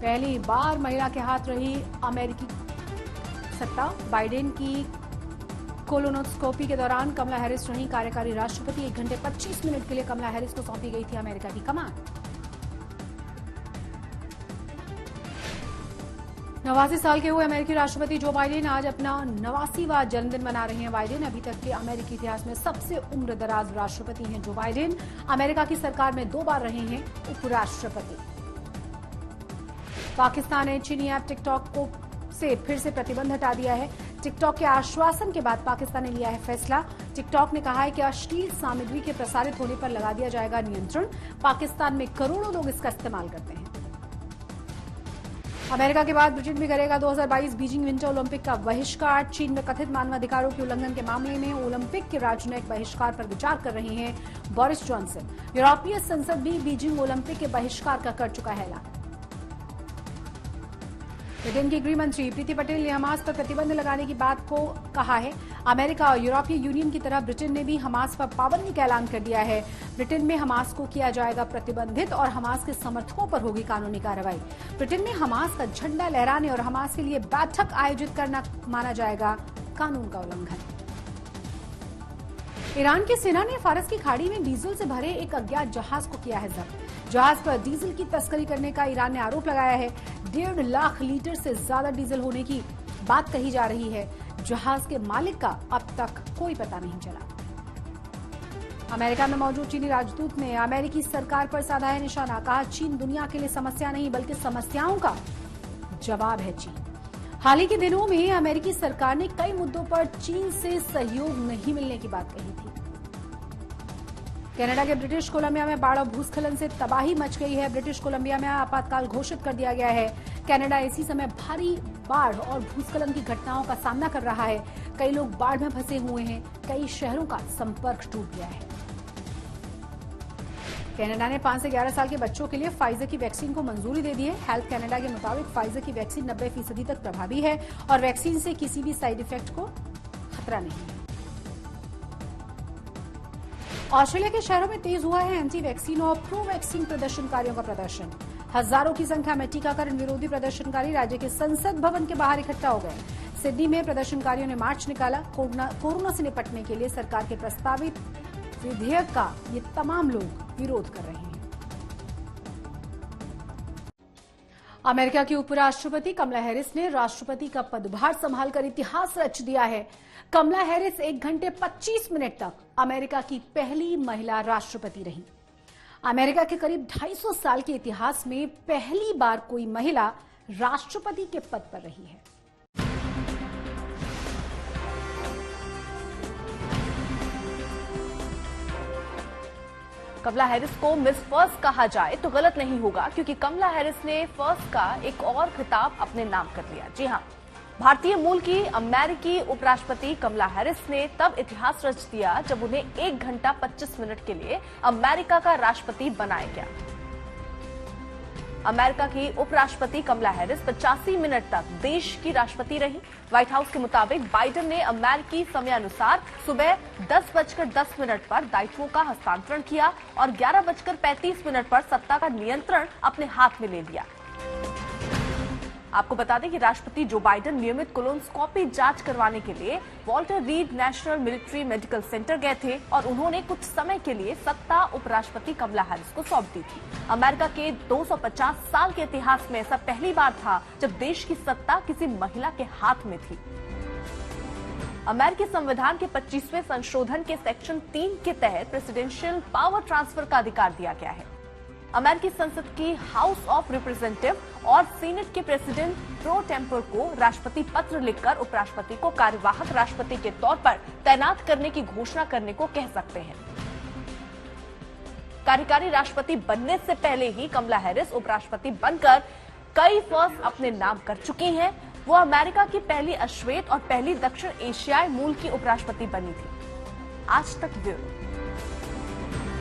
पहली बार महिला के हाथ रही अमेरिकी सत्ता। बाइडेन की कोलोनोस्कोपी के दौरान कमला हैरिस रही कार्यकारी राष्ट्रपति। 1 घंटे 25 मिनट के लिए कमला हैरिस को सौंपी गई थी अमेरिका की कमान। 89 साल के हुए अमेरिकी राष्ट्रपति जो बाइडेन आज अपना 89वां जन्मदिन मना रहे हैं। बाइडेन अभी तक के अमेरिकी इतिहास में सबसे उम्रदराज राष्ट्रपति हैं। जो बाइडेन अमेरिका की सरकार में 2 बार रहे हैं उपराष्ट्रपति। पाकिस्तान ने चीनी ऐप टिकटॉक को से फिर से प्रतिबंध हटा दिया है। टिकटॉक के आश्वासन के बाद पाकिस्तान ने लिया है फैसला। टिकटॉक ने कहा है कि अश्लील सामग्री के प्रसारित होने पर लगा दिया जाएगा नियंत्रण। पाकिस्तान में करोड़ों लोग इसका इस्तेमाल करते हैं। अमेरिका के बाद ब्रिटेन भी करेगा 2022 बीजिंग विंटर ओलंपिक का बहिष्कार। चीन में कथित मानवाधिकारों के उल्लंघन के मामले में ओलंपिक के राजनयिक बहिष्कार पर विचार कर रहे हैं बोरिस जॉनसन। यूरोपीय संसद भी बीजिंग ओलंपिक के बहिष्कार का कर चुका है ऐलान। ब्रिटेन की गृह मंत्री प्रीति पटेल ने हमास पर प्रतिबंध लगाने की बात को कहा है। अमेरिका और यूरोपीय यूनियन की तरह ब्रिटेन ने भी हमास पर पाबंदी का ऐलान कर दिया है। ब्रिटेन में हमास को किया जाएगा प्रतिबंधित और हमास के समर्थकों पर होगी कानूनी कार्रवाई। ब्रिटेन में हमास का झंडा लहराने और हमास के लिए बैठक आयोजित करना माना जाएगा कानून का उल्लंघन। ईरान की सेना ने फारस की खाड़ी में डीजल से भरे एक अज्ञात जहाज को किया है जब्त। जहाज पर डीजल की तस्करी करने का ईरान ने आरोप लगाया है। 1.5 लाख लीटर से ज्यादा डीजल होने की बात कही जा रही है। जहाज के मालिक का अब तक कोई पता नहीं चला। अमेरिका में मौजूद चीनी राजदूत ने अमेरिकी सरकार पर साधा है निशाना। कहा चीन दुनिया के लिए समस्या नहीं बल्कि समस्याओं का जवाब है चीन। हाल ही के दिनों में अमेरिकी सरकार ने कई मुद्दों पर चीन से सहयोग नहीं मिलने की बात कही थी। कनाडा के ब्रिटिश कोलंबिया में बाढ़ और भूस्खलन से तबाही मच गई है। ब्रिटिश कोलंबिया में आपातकाल घोषित कर दिया गया है। कनाडा इसी समय भारी बाढ़ और भूस्खलन की घटनाओं का सामना कर रहा है। कई लोग बाढ़ में फंसे हुए हैं। कई शहरों का संपर्क टूट गया है। कनाडा ने 5 से 11 साल के बच्चों के लिए फाइजर की वैक्सीन को मंजूरी दे दी है। हेल्थ कनाडा के मुताबिक फाइजर की वैक्सीन 90% तक प्रभावी है और वैक्सीन से किसी भी साइड इफेक्ट को खतरा नहीं है। ऑस्ट्रेलिया के शहरों में तेज हुआ है एंटी वैक्सीन और प्रो वैक्सीन प्रदर्शनकारियों का प्रदर्शन। हजारों की संख्या में टीकाकरण विरोधी प्रदर्शनकारी राज्य के संसद भवन के बाहर इकट्ठा हो गए। सिडनी में प्रदर्शनकारियों ने मार्च निकाला। कोरोना से निपटने के लिए सरकार के प्रस्तावित विधेयक का ये तमाम लोग विरोध कर रहे हैं। अमेरिका की उपराष्ट्रपति कमला हैरिस ने राष्ट्रपति का पदभार संभालकर इतिहास रच दिया है। कमला हैरिस 1 घंटे 25 मिनट तक अमेरिका की पहली महिला राष्ट्रपति रही। अमेरिका के करीब 250 साल के इतिहास में पहली बार कोई महिला राष्ट्रपति के पद पर रही है। कमला हैरिस को मिस फर्स्ट कहा जाए तो गलत नहीं होगा, क्योंकि कमला हैरिस ने फर्स्ट का एक और खिताब अपने नाम कर लिया। जी हां, भारतीय मूल की अमेरिकी उपराष्ट्रपति कमला हैरिस ने तब इतिहास रच दिया जब उन्हें 1 घंटा 25 मिनट के लिए अमेरिका का राष्ट्रपति बनाया गया। अमेरिका की उपराष्ट्रपति कमला हैरिस 85 मिनट तक देश की राष्ट्रपति रही। व्हाइट हाउस के मुताबिक बाइडेन ने अमेरिकी समयानुसार सुबह 10:10 पर दायित्वों का हस्तांतरण किया और 11:35 पर सत्ता का नियंत्रण अपने हाथ में ले लिया। आपको बता दें कि राष्ट्रपति जो बाइडेन नियमित कोलोनोस्कोपी जांच करवाने के लिए Walter read national military medical centre गए थे और उन्होंने कुछ समय के लिए सत्ता उपराष्ट्रपति कमला हैरिस को सौंप दी थी। अमेरिका के 250 साल के इतिहास में ऐसा पहली बार था जब देश की सत्ता किसी महिला के हाथ में थी। अमेरिकी संविधान के 25वें संशोधन के सेक्शन 3 के तहत प्रेसिडेंशियल पावर ट्रांसफर का अधिकार दिया गया है। अमेरिकी संसद की हाउस ऑफ रिप्रेजेंटेटिव और सीनेट के प्रेसिडेंट प्रो टेम्पर को राष्ट्रपति पत्र लिखकर उपराष्ट्रपति को कार्यवाहक राष्ट्रपति के तौर पर तैनात करने की घोषणा करने को कह सकते हैं। कार्यकारी राष्ट्रपति बनने से पहले ही कमला हैरिस उपराष्ट्रपति बनकर कई फर्स्ट अपने नाम कर चुकी हैं। वो अमेरिका की पहली अश्वेत और पहली दक्षिण एशियाई मूल की उपराष्ट्रपति बनी थी। आज तक ब्यूरो।